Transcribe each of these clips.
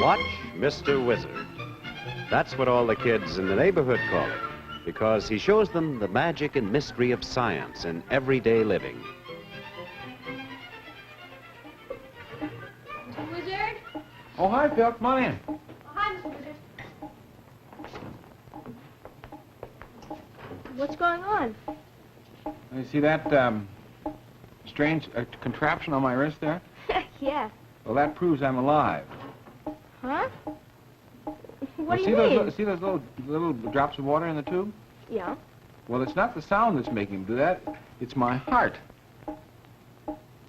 Watch Mr. Wizard. That's what all the kids in the neighborhood call it, because he shows them the magic and mystery of science in everyday living. Mr. Wizard? Oh, hi, Phil. Come on in. Oh, hi, Mr. Wizard. What's going on? You see that strange contraption on my wrist there? Yeah. Well, that proves I'm alive. Huh? Well, What do you mean? See those little drops of water in the tube? Yeah. Well, it's not the sound that's making them do that. It's my heart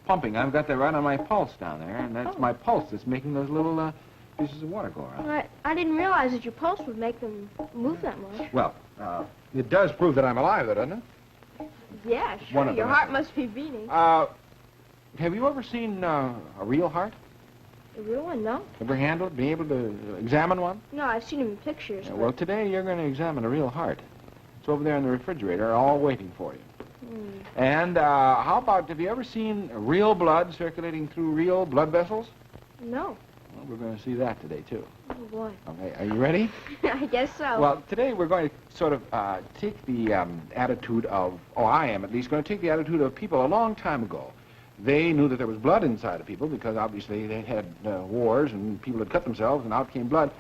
pumping. I've got that right on my pulse down there, and that's my pulse that's making those little pieces of water go around. Well, I didn't realize that your pulse would make them move that much. Well, it does prove that I'm alive, though, doesn't it? Yeah, One sure. of Your them. heart must be beating. Have you ever seen a real heart? A real one? No. Ever handled it? Be able to examine one? No, I've seen them in pictures. Yeah, well, today you're going to examine a real heart. It's over there in the refrigerator, all waiting for you. And how about, have you ever seen real blood circulating through real blood vessels? No. Well, we're going to see that today, too. Oh, boy. Okay, are you ready? I guess so. Well, today we're going to sort of take the attitude of, I am at least, going to take the attitude of people a long time ago. They knew that there was blood inside of people because obviously they had wars and people had cut themselves and out came blood.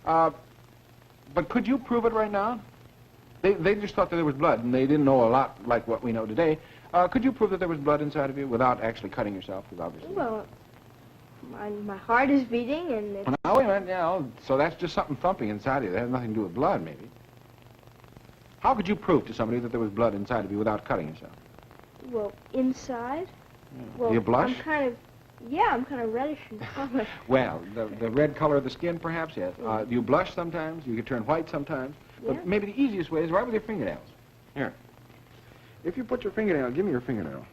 But could you prove it right now? They just thought that there was blood and they didn't know a lot like what we know today. Could you prove that there was blood inside of you without actually cutting yourself? Because obviously. Well, my heart is beating and it's... Now, wait a minute, so that's just something thumping inside of you. That has nothing to do with blood, maybe. How could you prove to somebody that there was blood inside of you without cutting yourself? Well, inside? Yeah. Well, Do you blush? I'm kind of reddish in color. Well, the red color of the skin, perhaps, yes. Do you blush sometimes? You can turn white sometimes. Yeah. But maybe the easiest way is right with your fingernails. Here. If you put your fingernail, give me your fingernail.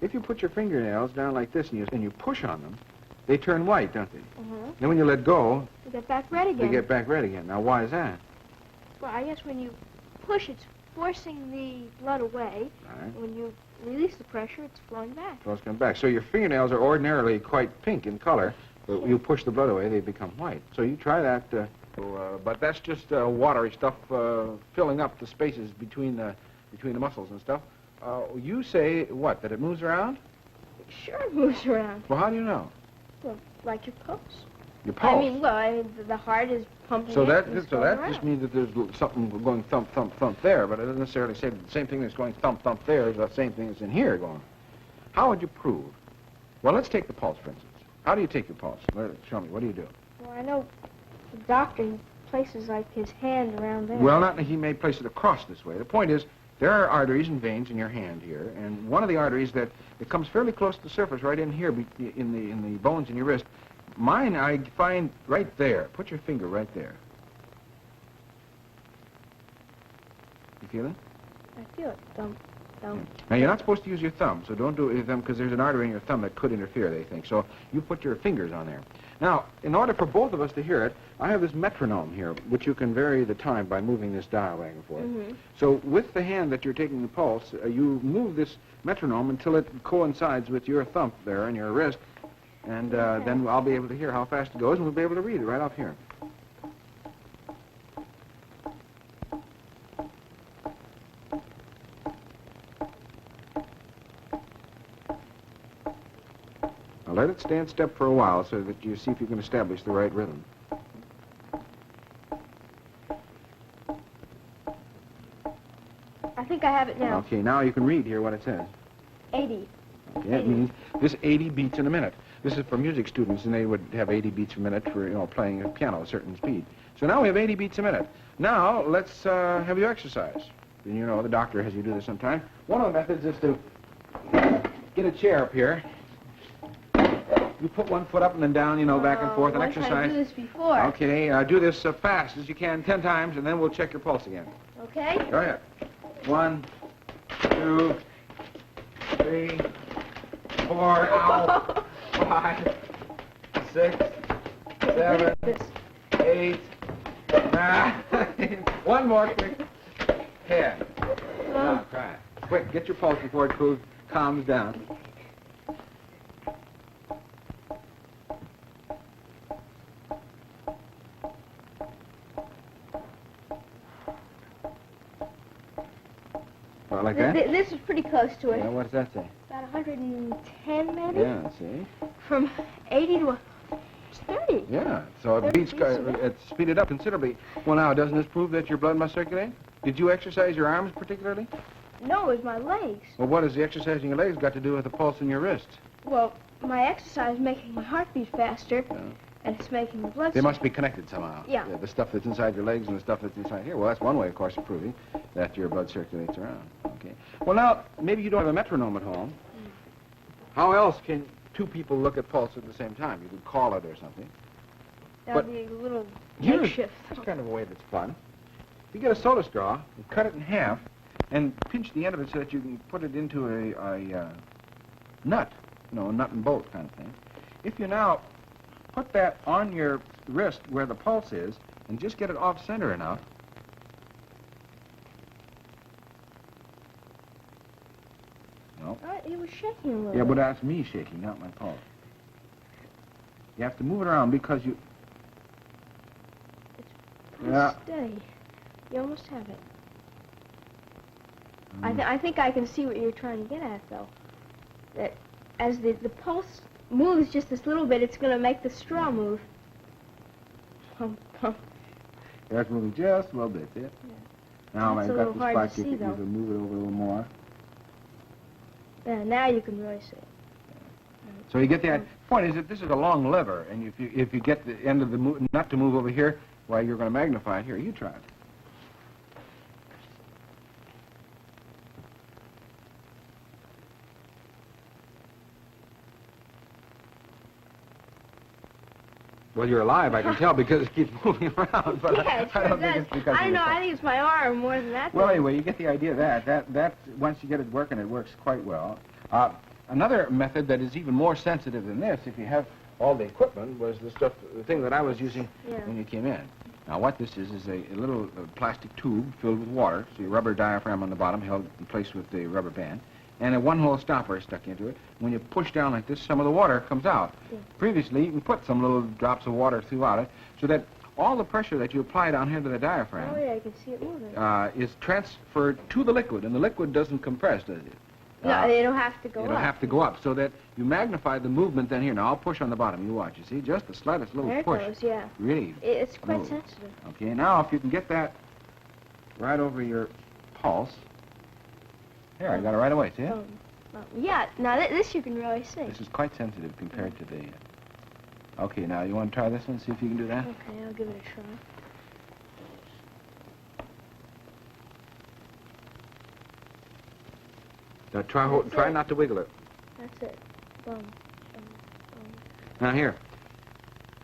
If you put your fingernails down like this and you push on them, they turn white, don't they? Then when you let go, They get back red again. they get back red again. Now, why is that? Well, I guess when you push, it's forcing the blood away. All right. When you release the pressure, it's flowing back. So it's coming back. So your fingernails are ordinarily quite pink in color, but you push the blood away, they become white. So you try that. But that's just watery stuff filling up the spaces between the muscles and stuff. You say what? That it moves around? It sure moves around. Well, how do you know? Well, like your pulse. Your pulse. I mean, the heart is pumping. So it that and it's so going that just around. means that there's something going thump thump thump there, but it doesn't necessarily say that the same thing that's going thump thump there is the same thing that's in here going. How would you prove? Well, let's take the pulse, for instance. How do you take your pulse? Show me. What do you do? Well, I know the doctor, he places like his hand around there. Well, he may place it across this way. The point is, there are arteries and veins in your hand here, and one of the arteries that it comes fairly close to the surface, right in here, in the bones in your wrist. Mine, I find right there. Put your finger right there. You feel it? I feel it. Don't. Now, you're not supposed to use your thumb, so don't do it with them because there's an artery in your thumb that could interfere, they think. So you put your fingers on there. Now, in order for both of us to hear it, I have this metronome here, which you can vary the time by moving this dial back and forth. So with the hand that you're taking the pulse, you move this metronome until it coincides with your thumb there in your wrist, and then I'll be able to hear how fast it goes, and we'll be able to read it right off here. Now let it stand still for a while so that you see if you can establish the right rhythm. I think I have it now. Okay, now you can read here what it says. 80. Okay, that means this 80 beats in a minute. This is for music students, and they would have 80 beats a minute for, playing a piano at a certain speed. So now we have 80 beats a minute. Now, let's have you exercise. And the doctor has you do this sometime. One of the methods is to get a chair up here. You put one foot up and then down, back and forth, and exercise. I do this before. Okay, do this fast as you can, 10 times, and then we'll check your pulse again. Okay. Go ahead. 1, 2, 3, 4, ow, 5, 6, 7, 8, 9. One more, quick. 10. Now, try it. Quick, get your pulse before it calms down. Like that? This is pretty close to it. Yeah, what does that say? About 110, maybe? Yeah, let's see. From 80 to 30. Yeah, so it beats, it's speeded up considerably. Well, now, doesn't this prove that your blood must circulate? Did you exercise your arms particularly? No, it was my legs. Well, what has the exercising your legs got to do with the pulse in your wrist? Well, my exercise is making my heart beat faster, and it's making the blood They must be connected somehow. Yeah. The stuff that's inside your legs and the stuff that's inside here. Well, that's one way, of course, of proving that your blood circulates around. Okay. Well, now, maybe you don't have a metronome at home. How else can two people look at pulse at the same time? You could call it or something. That would be a little Here's makeshift. kind of a way that's fun. You get a soda straw, and cut it in half, and pinch the end of it so that you can put it into a nut, you know, a nut and bolt kind of thing. If you now put that on your wrist where the pulse is, and just get it off center enough, no. It was shaking a little. Yeah, but that's me shaking, not my pulse. You have to move it around because you... Pretty steady. You almost have it. I think I can see what you're trying to get at, though. That as the pulse moves just this little bit, it's going to make the straw move. Pump, pump. That's moving just a little bit, see it? Yeah. Now That's I've a got little the hard spot, to you see, can move it over a little more. Yeah, now you can really see it. So you get the point is that this is a long lever, and if you get the end of the nut to move over here, why, you're going to magnify it. Here, you try it. Well, you're alive, I can tell, because it keeps moving around. But yeah, it sure I don't does. think it's because I of know. the I think it's my arm more than that. Well, anyway, you get the idea of that once you get it working, it works quite well. Another method that is even more sensitive than this, if you have all the equipment, was the thing that I was using when you came in. Now, what this is a little plastic tube filled with water, so your rubber diaphragm on the bottom held in place with the rubber band, and a one-hole stopper stuck into it. When you push down like this, some of the water comes out. Yeah. Previously, you can put some little drops of water throughout it, so that all the pressure that you apply down here to the diaphragm I can see it moving. Is transferred to the liquid, and the liquid doesn't compress, does it? No, they don't have to go up. It'll have to go up, so that you magnify the movement then here. Now, I'll push on the bottom. You watch. You see? Just the slightest little push. There it goes, yeah. Really? It's quite sensitive. Okay, now if you can get that right over your pulse. Here, I got it right away, see it? Yeah, now this you can really see. This is quite sensitive compared to the... Okay, now you want to try this one, see if you can do that? Okay, I'll give it a try. Now try not to wiggle it. That's it. Boom. Now here.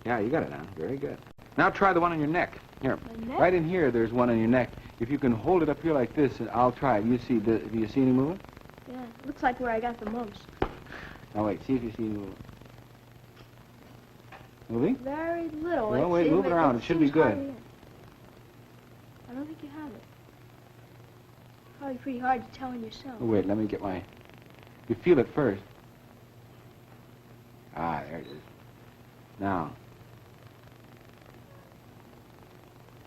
Yeah, you got it now. Very good. Now try the one on your neck. Here. Neck? Right in here, there's one on your neck. If you can hold it up here like this, and I'll try it. You see, do you see any movement? Yeah, looks like where I got the most. Now wait, see if you see any movement. Moving? Very little. Well, wait, move it around. It should be good. I don't think you have it. Probably pretty hard to tell in yourself. Oh, wait, let me get my... You feel it first. Ah, there it is. Now.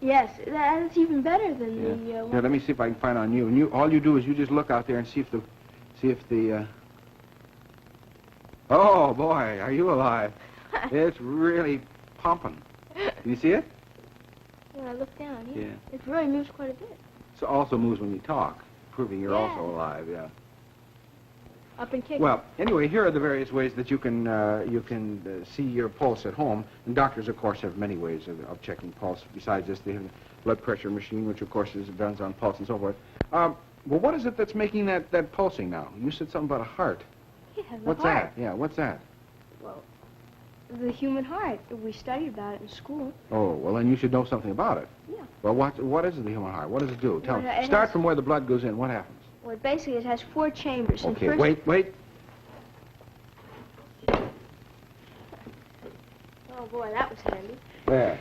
Yes, that's even better than the one. Here, let me see if I can find on you. And all you do is you just look out there and see if the Oh boy, are you alive? It's really pumping. Do you see it? Yeah, I look down. Yeah. It really moves quite a bit. It also moves when you talk, proving you're also alive. Yeah. Up and kicking. Well, anyway, here are the various ways that you can see your pulse at home. And doctors, of course, have many ways of checking pulse. Besides this, they have the blood pressure machine, which, of course, runs on pulse and so forth. Well, what is it that's making that pulsing now? You said something about a heart. Yeah, What's heart. that? Yeah, what's that? Well, the human heart. We studied about it in school. Oh, well, then you should know something about it. Yeah. Well, what is the human heart? What does it do? Tell me. It Start from where the blood goes in. What happens? Well, basically, it has 4 chambers. Okay, and first... wait. Oh, boy, that was handy. There.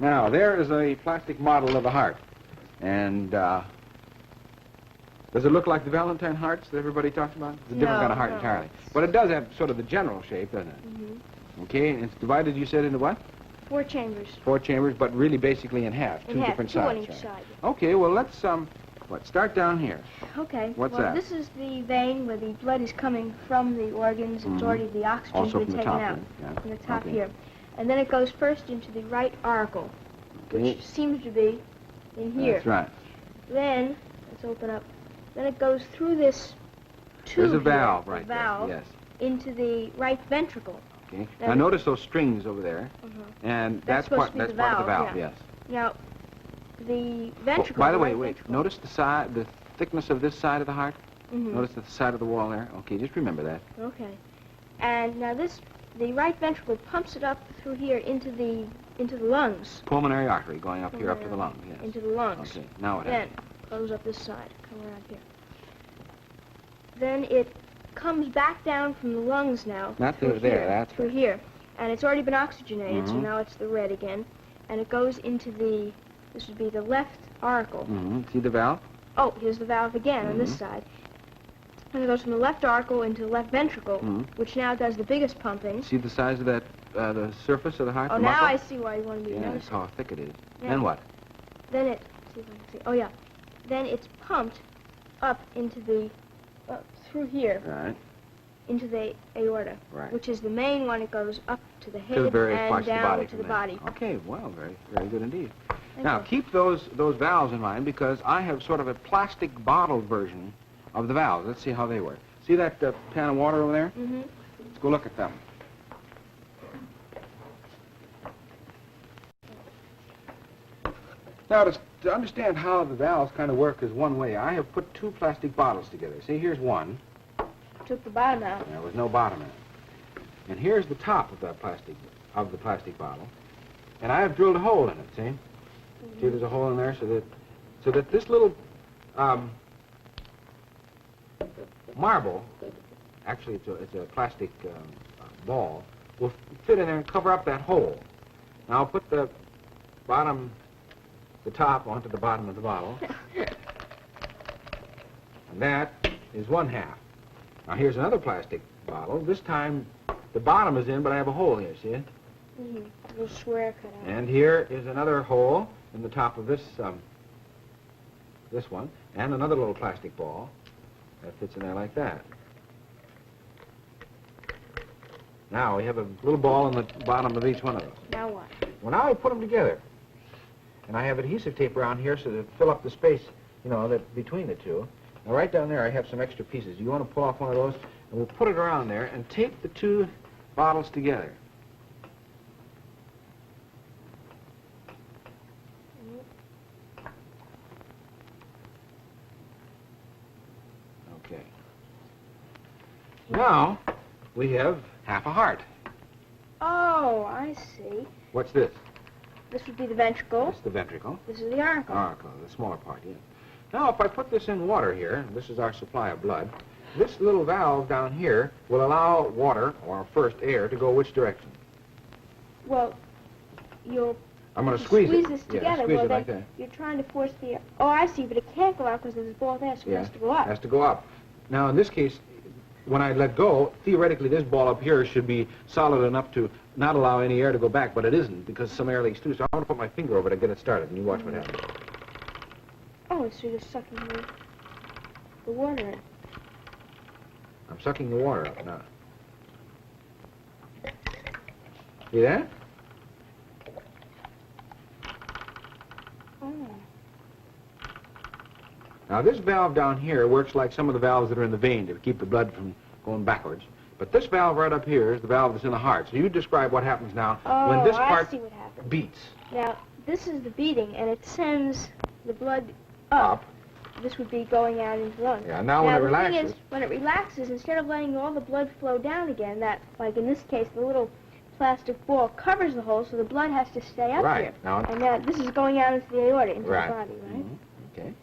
Now, there is a plastic model of the heart. And, does it look like the Valentine hearts that everybody talks about? It's a different kind of heart entirely. But it does have sort of the general shape, doesn't it? Mm-hmm. Okay, and it's divided, you said, into what? 4 chambers. 4 chambers, but really basically in half. In two half, different 2 sides. on each right? side. Okay, well, let's What? Start down here. Okay. What's well, that? This is the vein where the blood is coming from the organs. It's already the oxygen's Also been from the taken top out. here, yeah. From the top Okay. here. And then it goes first into the right auricle, which seems to be in here. That's right. Then, let's open up. Then it goes through this tube There's a valve here, right valve, there. Yes. into the right ventricle. Okay. Then- Now notice those strings over there, and That's supposed to be the part of the valve, valve. yeah. Yes. Now, the ventricle... By the way, right wait. ventricle- Notice the thickness of this side of the heart. Mhm. Notice the side of the wall there. Okay, just remember that. Okay. And now the right ventricle pumps it up through here into the lungs. Pulmonary artery going up here up to the lung. Yes. Into the lungs. Okay. Now what Then happens? goes up this side, come around here. Then it comes back down from the lungs now. Not through through there, here, that's through right. here. And it's already been oxygenated, so Mhm. now it's the red again. And it goes into this would be the left auricle. See the valve? Oh, here's the valve again on this Mhm. side. And it goes from the left auricle into the left ventricle, Mhm. which now does the biggest pumping. See the size of that, the surface of the heart? Oh, the now muscle? I see why you want to be Yeah, that's noticing. how thick it is. Yeah. Then what? Then it, see if I can see. Oh yeah, then it's pumped up into the, through here, Right. into the aorta, Right. which is the main one. It goes up to the head To the various and parts of the down body. to from the there. body. Okay, well, very, very good indeed. Thank Now, you. keep those valves in mind because I have sort of a plastic bottle version of the valves. Let's see how they work. See that pan of water over there? Mm-hmm. Let's go look at them. Now, to understand how the valves kind of work is one way. I have put two plastic bottles together. See, here's one. Took the bottom out. There was no bottom in it. And here's the top of that plastic bottle. And I have drilled a hole in it, see? See, there's a hole in there so that this little marble, actually it's a plastic ball, will fit in there and cover up that hole. Now I'll put the top onto the bottom of the bottle. And that is one half. Now here's another plastic bottle. This time the bottom is in, but I have a hole here, see it? Mm-hmm. A little square cut out. And here is another hole in the top of this one, and another little plastic ball that fits in there like that. Now we have a little ball in the bottom of each one of those. Now what? Well, now I put them together, and I have adhesive tape around here so to fill up the space, that between the two. Now right down there I have some extra pieces. You want to pull off one of those, and we'll put it around there and tape the two bottles together. Okay. Now, we have half a heart. Oh, I see. What's this? This would be the ventricle. That's the ventricle. This is the auricle. Auricle, the smaller part, yeah. Now, if I put this in water here, this is our supply of blood, this little valve down here will allow water, or first air, to go which direction? Well, you'll I'm going to squeeze it. this Yeah, together. squeeze Well, it like then that. you're trying to force the... Oh, I see, but it can't go out because there's a ball there, so it has to go up. It has to go up. Now, in this case, when I let go, theoretically, this ball up here should be solid enough to not allow any air to go back, but it isn't because some air leaks through. So I'm going to put my finger over it to get it started, and you watch what happens. Oh, so you're sucking the water in. I'm sucking the water up now. See that? Oh. Now, this valve down here works like some of the valves that are in the vein to keep the blood from going backwards. But this valve right up here is the valve that's in the heart. So you describe what happens now when this part I see what happens. beats. Now, this is the beating, and it sends the blood up. This would be going out into the lungs. Yeah, now when it the relaxes... thing is, when it relaxes, instead of letting all the blood flow down again, that, like in this case, the little plastic ball covers the hole, so the blood has to stay up Right. here. Now, And now this is going out into the aorta, into right. the body, right? Mm-hmm. Okay.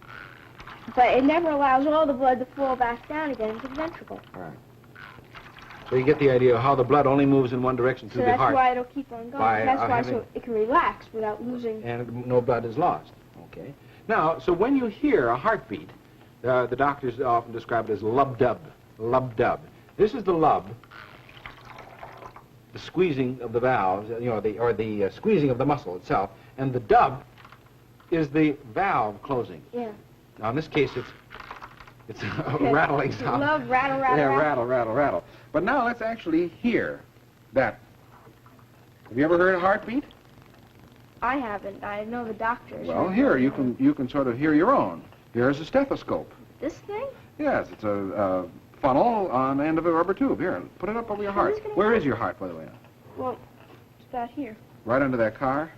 But it never allows all the blood to flow back down again into the ventricle. Right. So you get the idea of how the blood only moves in one direction through So the that's heart. why it'll keep on going. By, That's why having- so it can relax without losing... And no blood is lost. Okay. Now, so when you hear a heartbeat, the doctors often describe it as lub-dub. Lub-dub. This is the lub, the squeezing of the valves, the squeezing of the muscle itself, and the dub is the valve closing. Yeah. Now, in this case, it's a rattling sound. Love rattle, rattle, Yeah, rattle. rattle, rattle, rattle. But now let's actually hear that. Have you ever heard a heartbeat? I haven't. I know the doctors. Well, here, you can sort of hear your own. Here's a stethoscope. This thing? Yes, it's a funnel on the end of a rubber tube. Here, put it up over your heart. Where is your heart, by the way? Well, it's about here. Right under that car?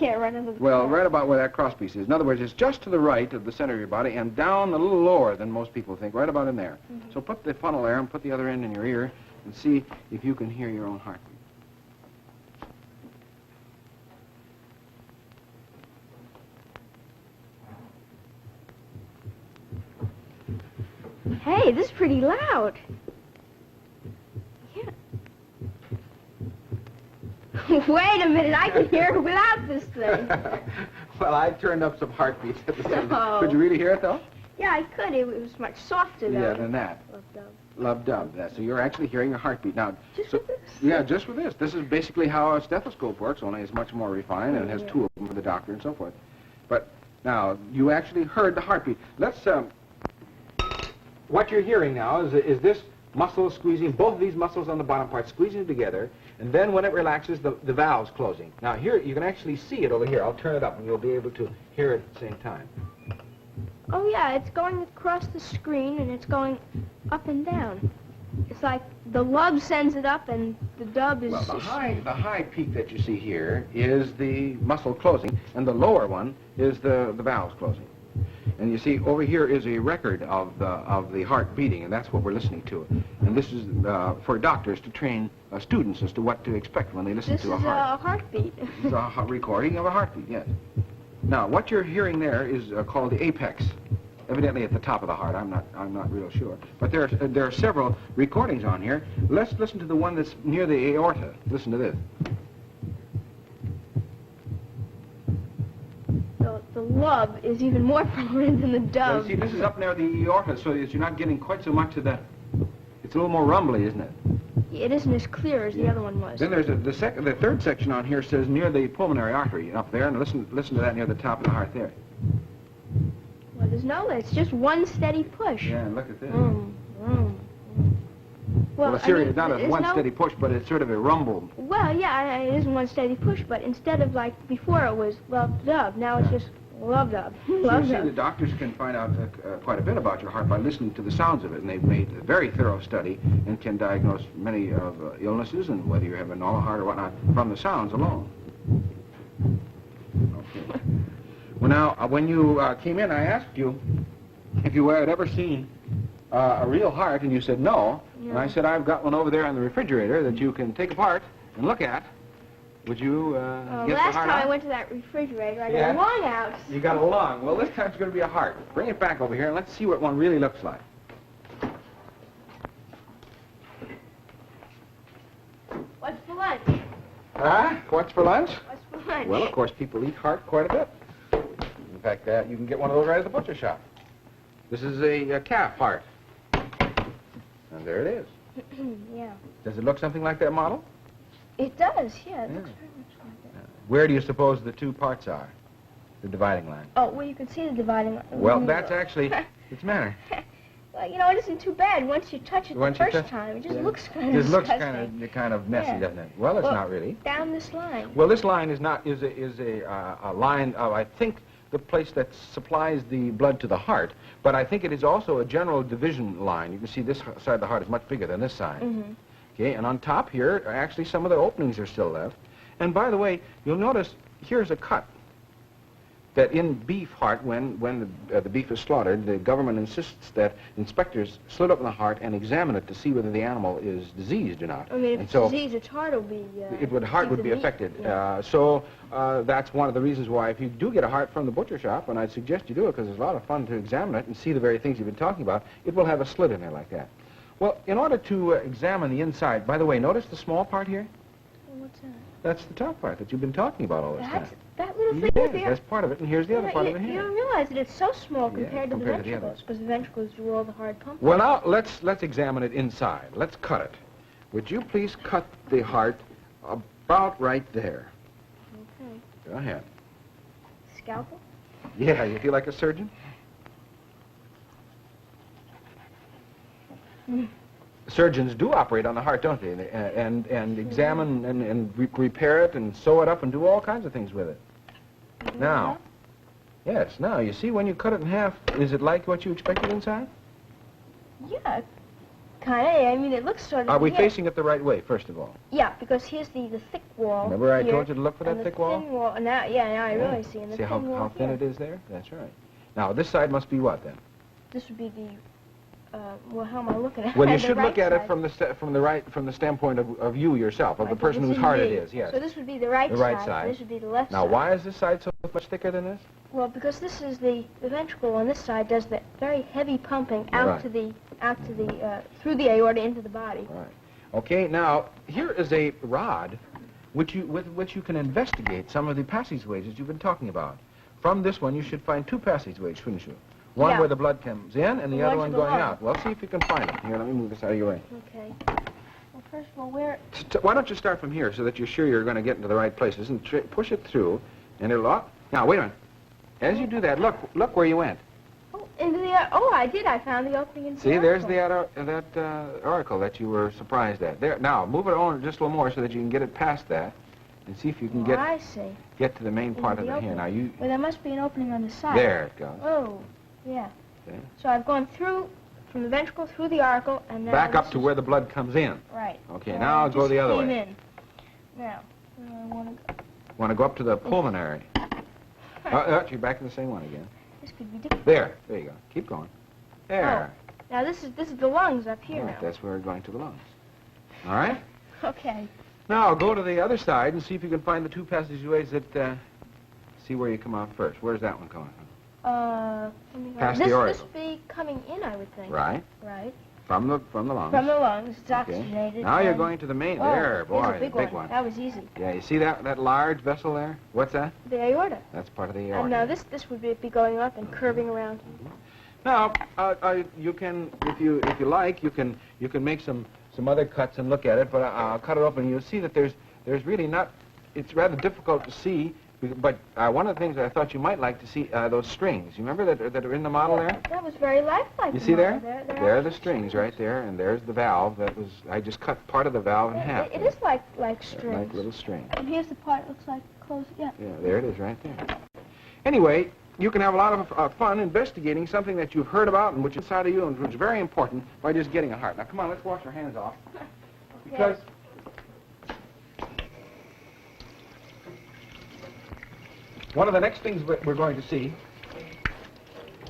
Yeah, right under the Well, car. right about where that crosspiece is. In other words, it's just to the right of the center of your body and down a little lower than most people think, right about in there. So put the funnel there and put the other end in your ear and see if you can hear your own heartbeat. Hey, this is pretty loud. Yeah. Wait a minute, I can hear it without this thing. Well, I turned up some heartbeats at the same Oh. time. Could you really hear it, though? Yeah, I could. It was much softer, though. Yeah, than that. Love dub. Yeah, so you're actually hearing a heartbeat. Now, Just so, with this? Yeah, just with this. This is basically how a stethoscope works, only it's much more refined and it has two of them for the doctor and so forth. But now, you actually heard the heartbeat. Let's, what you're hearing now is this muscle squeezing, both of these muscles on the bottom part squeezing together, and then when it relaxes, the valves closing. Now, here, you can actually see it over here. I'll turn it up and you'll be able to hear it at the same time. Oh, yeah, it's going across the screen, and it's going up and down. It's like the lub sends it up, and the dub is... Well, the high peak that you see here is the muscle closing, and the lower one is the valves closing. And you see, over here is a record of the heart beating, and that's what we're listening to. And this is for doctors to train students as to what to expect when they listen to a heart. This is a heartbeat. This is a recording of a heartbeat, yes. Now, what you're hearing there is called the apex, evidently at the top of the heart. I'm not real sure. But there are several recordings on here. Let's listen to the one that's near the aorta. Listen to this. The lub is even more prominent than the Well, dub. you see, this is up near the aorta, so that you're not getting quite so much of that. It's a little more rumbly, isn't it? It isn't as clear as the other one was. Then there's the third section on here says near the pulmonary artery up there, and listen to that near the top of the heart there. Well, there's no, it's just one steady push. Yeah, and look at this. Vroom, vroom. Well, it's not a one steady push, but it's sort of a rumble. Well, yeah, it isn't one steady push, but instead of like before it was love dub, now it's just love dub. Love You see, dub. the doctors can find out quite a bit about your heart by listening to the sounds of it, and they've made a very thorough study and can diagnose many of illnesses and whether you have a normal heart or whatnot from the sounds alone. Okay. Well, now, when you came in, I asked you if you had ever seen a real heart, and you said no. And I said, I've got one over there in the refrigerator that you can take apart and look at. Would you get the last heart time out? I went to that refrigerator, I got Yeah. a lung out. You got a lung. Well, this time it's going to be a heart. Bring it back over here and let's see what one really looks like. What's for lunch? Huh? What's for lunch? What's for lunch? Well, of course, people eat heart quite a bit. In fact, you can get one of those right at the butcher shop. This is a calf heart. And there it is. Yeah. Does it look something like that model? It does, yeah. It looks very much like it. Where do you suppose the two parts are? The dividing line. Oh, well, you can see the dividing line. Well, that's actually its manner. Well, you know, it isn't too bad once you touch it Once the you first touch- time. It just yeah. looks kind It of just looks disgusting. kind of messy, Yeah. doesn't it? Well, it's not really. Down this line. Well, this line is a line of, I think, the place that supplies the blood to the heart, but I think it is also a general division line. You can see this side of the heart is much bigger than this side. Mm-hmm. Okay, and on top here, actually some of the openings are still left. And by the way, you'll notice here's a cut that in beef heart, when the beef is slaughtered, the government insists that inspectors slit open the heart and examine it to see whether the animal is diseased or not. I mean, if And it's so disease, its heart will be... heart would be affected. Yeah. So that's one of the reasons why if you do get a heart from the butcher shop, and I'd suggest you do it because it's a lot of fun to examine it and see the very things you've been talking about, it will have a slit in there like that. Well, in order to examine the inside, by the way, notice the small part here? What's that? That's the top part that you've been talking about all this time. That little thing Yeah, right there. that's part of it, and here's the other part of it You here. don't realize that it's so small Yeah, compared to the compared to the ventricles, because the ventricles do all the hard pumping. Well, now, let's examine it inside. Let's cut it. Would you please cut the heart about right there? Okay. Go ahead. Scalpel? Yeah, you feel like a surgeon? Surgeons do operate on the heart, don't they? And examine and repair it and sew it up and do all kinds of things with it. Now, yes, now, you see when you cut it in half, is it like what you expected inside? Yeah, kind of. I mean, it looks sort of... Are we facing it the right way, first of all? Yeah, because here's the thick wall. Remember I told you to look for that thick wall? Thin wall. Now, now I really see. And the see thin how wall thin here. it is there? That's right. Now, this side must be what, then? This would be the... well, how am I looking at it? Well, you The should right look at it side. from the standpoint of you yourself, of the Right, person this whose is heart me. it is, yes. So this would be the right side. The right side. This would be the left Now, side. why is this side so much thicker than this? Well, because this is the ventricle on this side does that very heavy pumping out Right. to the through the aorta into the body. Right. Okay, now, here is a rod with which you can investigate some of the passageways that you've been talking about. From this one, you should find two passageways, shouldn't you? One Yeah. where the blood comes in and the The other one one to the going lung. out. Well, see if you can find them. Here, let me move this out of your way. Okay. Well, first of all, where... Why don't you start from here so that you're sure you're going to get into the right places and push it through, and it'll... Now, wait a minute. As you do that, look where you went. Oh, into the... oh, I did. I found the opening into See, the there's article. that article that you were surprised at. There. Now, move it on just a little more so that you can get it past that, and see if you can Oh, I see. get to the main part of Into the it here. opening. Now, you... Well, there must be an opening on the side. There it goes. Oh, yeah. Okay. So I've gone through, from the ventricle through the auricle, and now... Back up this to is- where the blood comes in. Right. Okay, Well, now I I'll go just the other came way. in. Now, where do I want to go? Want to go up to the pulmonary. You're back to the same one again. This could be different. There you go. Keep going. There. Now this is the lungs up here All right, now. that's where we're going to the lungs. All right? Okay. Now, go to the other side and see if you can find the two passageways that, see where you come out first. Where's that one coming from? Past the this auricle. would be coming in, I would think. Right. Right. From the lungs. From the lungs, it's Okay. oxygenated. Now you're and- going to the main. Oh, there, boy, here's a big, the big one. one. That was easy. Yeah, you see that large vessel there? What's that? The aorta. That's part of the aorta. And now this would be going up and curving around. Now, you can, if you like, you can make some other cuts and look at it. But I'll cut it open. You'll see that there's really not. It's rather difficult to see. But one of the things that I thought you might like to see those strings. You remember that are in the model there? That was very lifelike. You see there? There There are the strings right there, and there's the valve. I just cut part of the valve in half. It is like strings. Like little strings. And here's the part that looks like closed. Yeah. Yeah, there it is right there. Anyway, you can have a lot of fun investigating something that you've heard about and which is inside of you and which is very important by just getting a heart. Now, come on, let's wash our hands off. Because one of the next things we're going to see,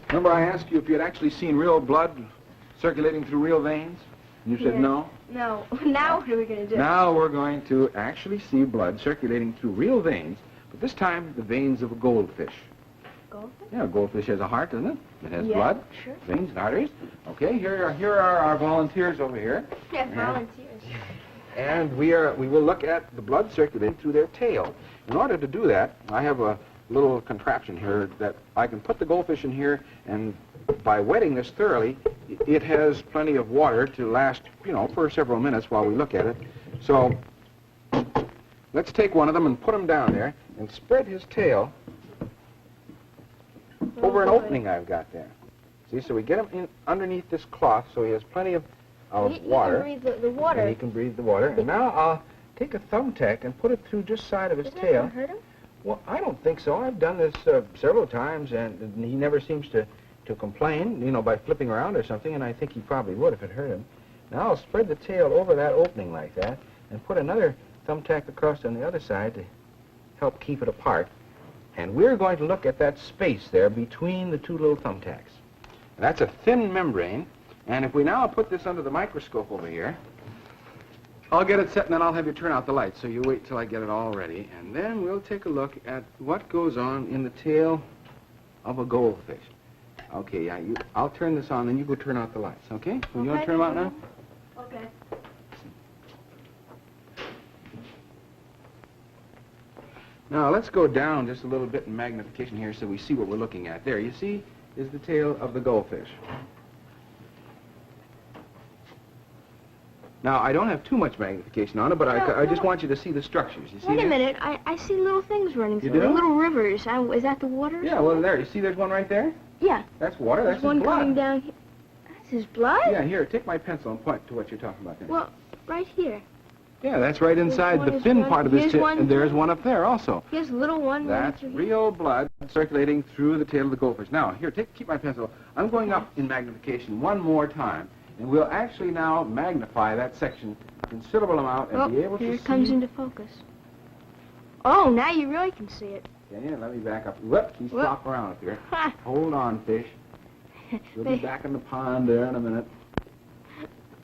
remember I asked you if you had actually seen real blood circulating through real veins? And you said no? No. Now what are we going to do? Now we're going to actually see blood circulating through real veins, but this time the veins of a goldfish. Goldfish? Yeah, a goldfish has a heart, doesn't it? It has Yeah, blood, sure. veins, and arteries. Okay, here are our volunteers over here. Yeah, volunteers. And we will look at the blood circulating through their tail. In order to do that, I have a little contraption here that I can put the goldfish in here, and by wetting this thoroughly, it has plenty of water to last, for several minutes while we look at it. So let's take one of them and put him down there and spread his tail over an opening I've got there. See, so we get him in underneath this cloth so he has plenty of water. He can breathe the water. And he can breathe the water. And now I'll take a thumbtack and put it through just side of his Doesn't tail. that hurt him? Well, I don't think so. I've done this several times, and he never seems to complain, by flipping around or something, and I think he probably would if it hurt him. Now I'll spread the tail over that opening like that and put another thumbtack across on the other side to help keep it apart. And we're going to look at that space there between the two little thumbtacks. That's a thin membrane, and if we now put this under the microscope over here, I'll get it set and then I'll have you turn out the lights, so you wait till I get it all ready, and then we'll take a look at what goes on in the tail of a goldfish. Okay, I'll turn this on, then you go turn out the lights, okay? So you want to turn them out now? Okay. Now, let's go down just a little bit in magnification here so we see what we're looking at. There, you see, is the tail of the goldfish. Now, I don't have too much magnification on it, but I just want you to see the structures. You see Wait a there? minute. I see little things running You through. do? Little rivers. Is that the water? Yeah, well, there. You see there's one right there? Yeah. That's water. That's There's one his blood. coming down here. his blood? Yeah, here, take my pencil and point to what you're talking about there. Well, right here. Yeah, that's right inside the fin part of this tip, and there's one up there also. Here's a little one. That's real blood circulating through the tail of the goldfish. Now, here, keep my pencil. I'm going up in magnification one more time, and we'll actually now magnify that section a considerable amount and be able to see. Here it comes into focus. Oh, now you really can see it. Okay, let me back up. Whoop, he's flopping around up here. Hold on, fish. We'll be back in the pond there in a minute.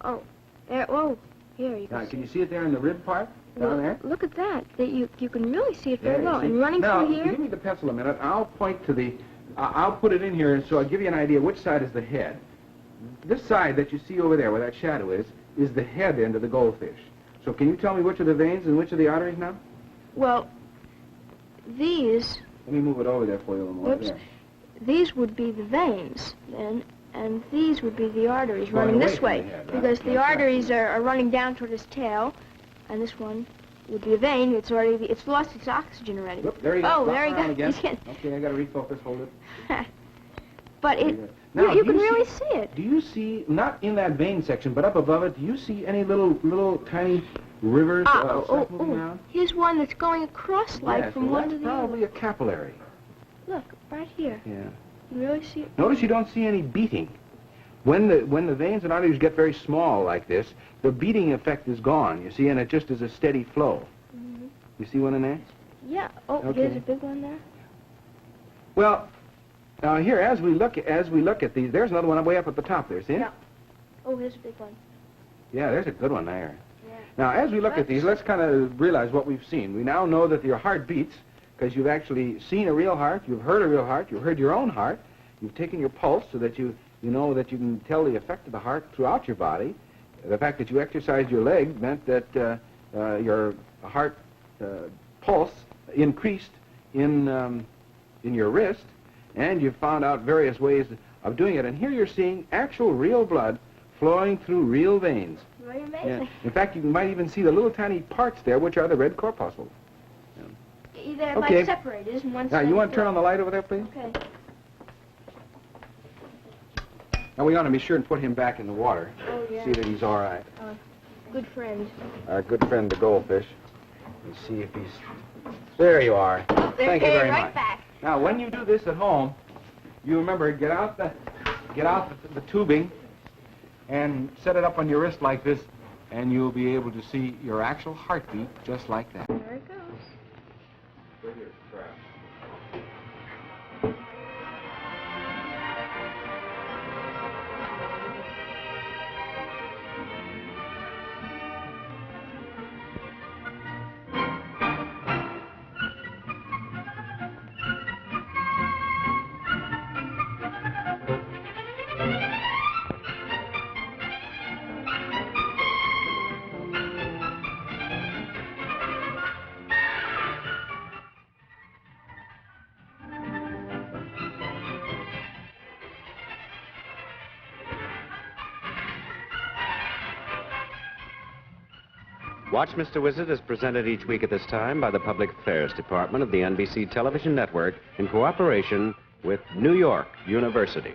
Oh, there. Oh. Here, you can now, can you see it there in the rib part? Down there? Look at that. You can really see it very well. See? And running now, through here... give me the pencil a minute. I'll point to the... I'll put it in here so I'll give you an idea which side is the head. This side that you see over there where that shadow is the head end of the goldfish. So can you tell me which are the veins and which are the arteries now? Well, these... Let me move it over there for you a little more. Whoops. There. These would be the veins, then. And these would be the arteries running this way, because the arteries are running down toward his tail, and this one would be a vein. It's lost its oxygen already. Look, there you go. Oh, there you go. Again. Okay, I got to refocus. Hold it. But you can really see it. Do you see, not in that vein section, but up above it, do you see any little tiny rivers moving around? Here's one that's going across from one to the other. That's probably a capillary. Look, right here. Yeah. You really see it? Notice you don't see any beating. When the veins and arteries get very small like this, the beating effect is gone, you see, and it just is a steady flow. Mm-hmm. You see one in there? Yeah. Oh, okay. There's a big one there. Well, here, as we look at these, there's another one way up at the top there, see it? Yeah. Oh, here's a big one. Yeah, there's a good one there. Yeah. Now, as we look at these, let's kind of realize what we've seen. We now know that your heart beats, because you've actually seen a real heart, you've heard a real heart, you've heard your own heart, you've taken your pulse so that you know that you can tell the effect of the heart throughout your body. The fact that you exercised your leg meant that your heart pulse increased in your wrist, and you've found out various ways of doing it. And here you're seeing actual real blood flowing through real veins. Very amazing. Yeah. In fact, you might even see the little tiny parts there, which are the red corpuscles. They're like separated, isn't one? Now, you want to turn on the light over there, please? Okay. Now, we ought to be sure and put him back in the water. Oh, yeah. See that he's all right. Good friend. Our good friend, the goldfish. Let's see if he's... There you are. Oh, Thank you very much. Back. Now, when you do this at home, you remember, get out the tubing and set it up on your wrist like this, and you'll be able to see your actual heartbeat just like that. There it goes. Watch Mr. Wizard is presented each week at this time by the Public Affairs Department of the NBC Television Network in cooperation with New York University.